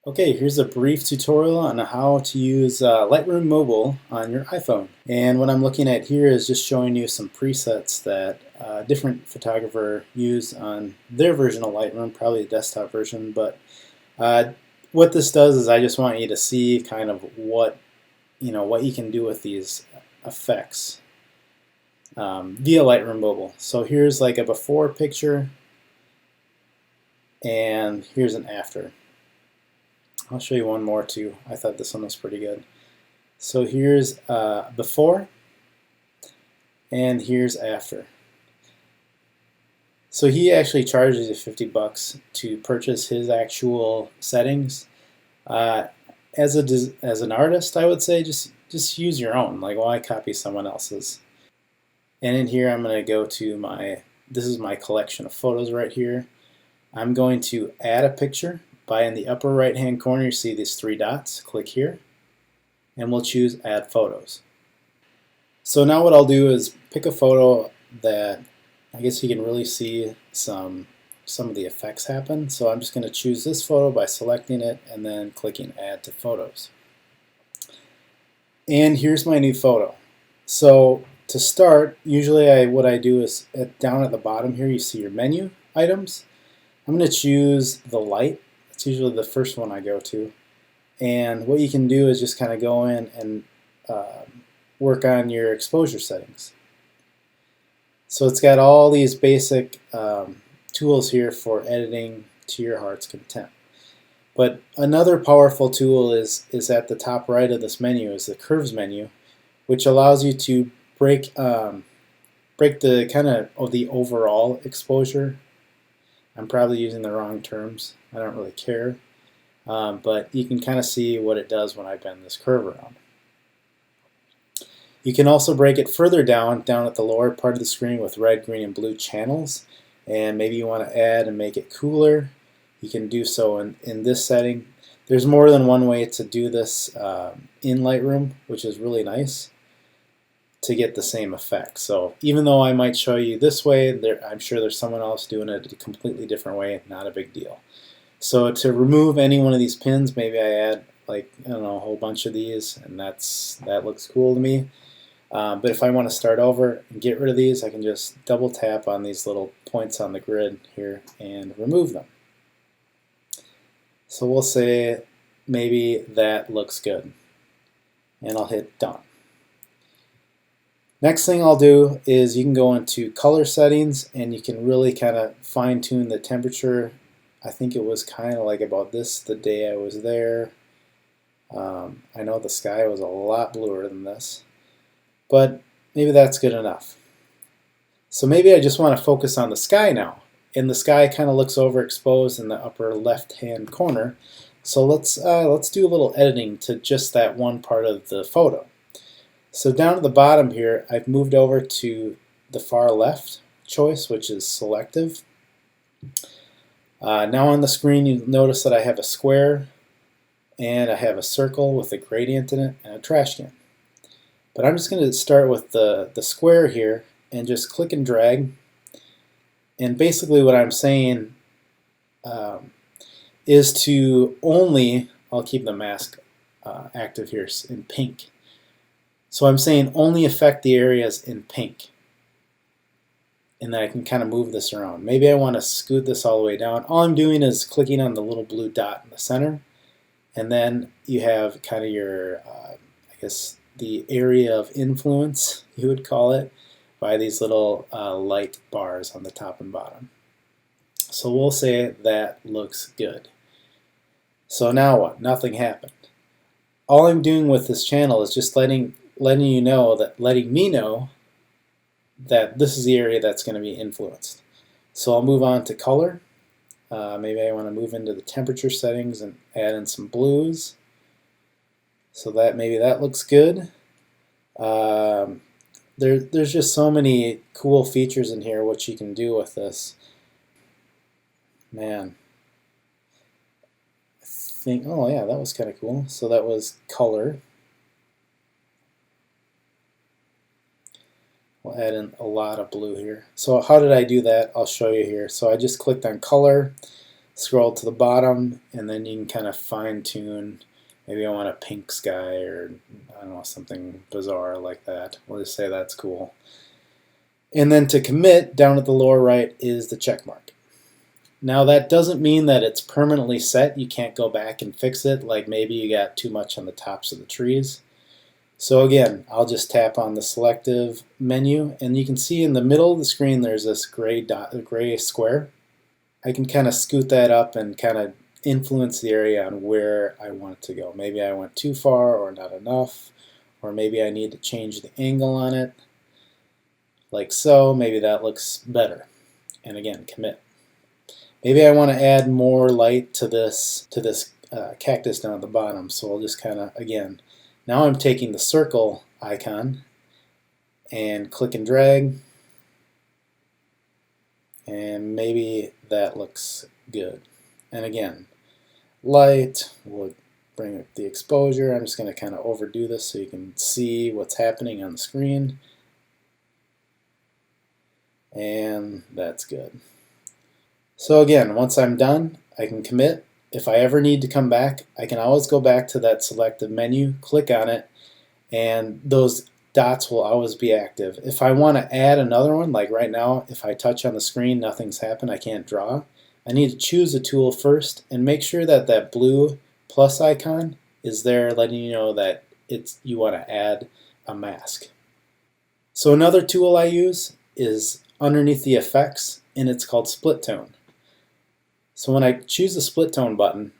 Okay, here's a brief tutorial on how to use Lightroom Mobile on your iPhone. And what I'm looking at here is just showing you some presets that a different photographer used on their version of Lightroom, probably a desktop version. But uh, what this does is I just want you to see kind of what you can do with these effects via Lightroom Mobile. So here's like a before picture, and here's an after. I'll show you one more too. I thought this one was pretty good. So here's before and here's after. So he actually charges you 50 bucks to purchase his actual settings. As an artist, I would say just use your own. Like, why copy someone else's? And in here, I'm going to go to this is my collection of photos right here. I'm going to add a picture. In the upper right hand corner, you see these three dots. Click here, and we'll choose Add Photos. So now what I'll do is pick a photo that I guess you can really see some of the effects happen. So I'm just going to choose this photo by selecting it and then clicking Add to Photos. And here's my new photo. So to start, usually what I do is down at the bottom here, you see your menu items. I'm going to choose the light. It's usually the first one I go to. And what you can do is just kind of go in and work on your exposure settings. So it's got all these basic tools here for editing to your heart's content. But another powerful tool is at the top right of this menu is the curves menu, which allows you to break the kind of the overall exposure. I'm probably using the wrong terms. I don't really care. But you can kind of see what it does when I bend this curve around. You can also break it further down at the lower part of the screen with red, green, and blue channels. And maybe you want to add and make it cooler. You can do so in this setting. There's more than one way to do this in Lightroom, which is really nice to get the same effect. So even though I might show you this way, I'm sure there's someone else doing it a completely different way. Not a big deal. So to remove any one of these pins, maybe I add like, I don't know, a whole bunch of these, and that looks cool to me. But if I want to start over and get rid of these, I can just double tap on these little points on the grid here and remove them. So we'll say maybe that looks good, and I'll hit done. Next thing I'll do is you can go into color settings and you can really kind of fine tune the temperature. I think it was kind of like about this the day I was there. I know the sky was a lot bluer than this, but maybe that's good enough. So maybe I just want to focus on the sky now, and the sky kind of looks overexposed in the upper left-hand corner. So let's do a little editing to just that one part of the photo. So down at the bottom here, I've moved over to the far left choice, which is selective. Now on the screen, you notice that I have a square and I have a circle with a gradient in it and a trash can. But I'm just going to start with the square here and just click and drag. And basically what I'm saying is to only, I'll keep the mask active here in pink. So I'm saying only affect the areas in pink. And then I can kind of move this around. Maybe I want to scoot this all the way down. All I'm doing is clicking on the little blue dot in the center. And then you have kind of your, I guess, the area of influence, you would call it, by these little light bars on the top and bottom. So we'll say that looks good. So now what? Nothing happened. All I'm doing with this channel is just letting me know that this is the area that's going to be influenced. So I'll move on to color. Maybe I want to move into the temperature settings and add in some blues. So that maybe that looks good. There's just so many cool features in here what you can do with this. Man. Oh yeah, that was kind of cool. So that was color. We'll add in a lot of blue here. So how did I do that? I'll show you here. So I just clicked on color, scroll to the bottom, and then you can kind of fine tune. Maybe I want a pink sky, or I don't know, something bizarre like that. We'll just say that's cool. And then to commit, down at the lower right is the check mark. Now that doesn't mean that it's permanently set. You can't go back and fix it, like maybe you got too much on the tops of the trees. So again, I'll just tap on the selective menu, and you can see in the middle of the screen there's this gray square. I can kind of scoot that up and kind of influence the area on where I want it to go. Maybe I went too far or not enough, or maybe I need to change the angle on it, like so. Maybe that looks better. And again, commit. Maybe I want to add more light to this cactus down at the bottom, so I'll just kind of, again, now I'm taking the circle icon and click and drag, and maybe that looks good. And again, light, we'll bring up the exposure. I'm just going to kind of overdo this so you can see what's happening on the screen. And that's good. So again, once I'm done, I can commit. If I ever need to come back, I can always go back to that selective menu, click on it, and those dots will always be active. If I want to add another one, like right now, if I touch on the screen, nothing's happened, I can't draw. I need to choose a tool first and make sure that that blue plus icon is there, letting you know that you want to add a mask. So another tool I use is underneath the effects, and it's called split tone. So when I choose the split tone button,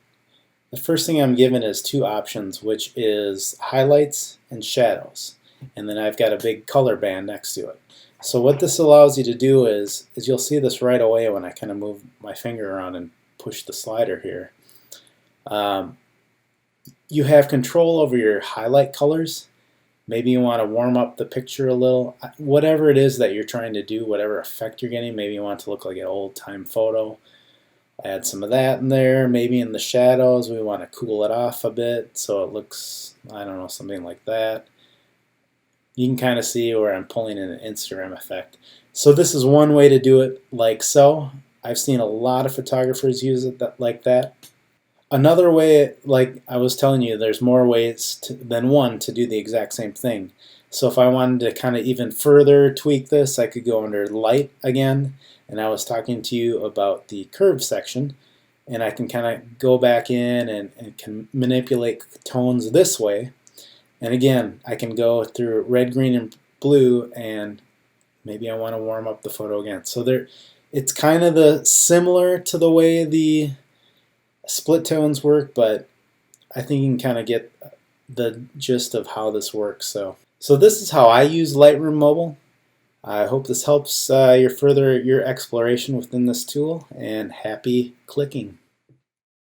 the first thing I'm given is two options, which is highlights and shadows. And then I've got a big color band next to it. So what this allows you to do is you'll see this right away when I kind of move my finger around and push the slider here. You have control over your highlight colors. Maybe you want to warm up the picture a little. Whatever it is that you're trying to do, whatever effect you're getting, maybe you want it to look like an old-time photo. Add some of that in there. Maybe in the shadows we want to cool it off a bit so it looks, I don't know, something like that. You can kind of see where I'm pulling in an Instagram effect. So this is one way to do it, like so. I've seen a lot of photographers use it like that. Another way, like I was telling you, there's more ways than one to do the exact same thing. So if I wanted to kind of even further tweak this, I could go under light again, and I was talking to you about the curve section, and I can kind of go back in and can manipulate tones this way. And again, I can go through red, green, and blue, and maybe I want to warm up the photo again. So it's kind of similar to the way the split tones work, but I think you can kind of get the gist of how this works. So this is how I use Lightroom Mobile. I hope this helps your exploration within this tool, and happy clicking.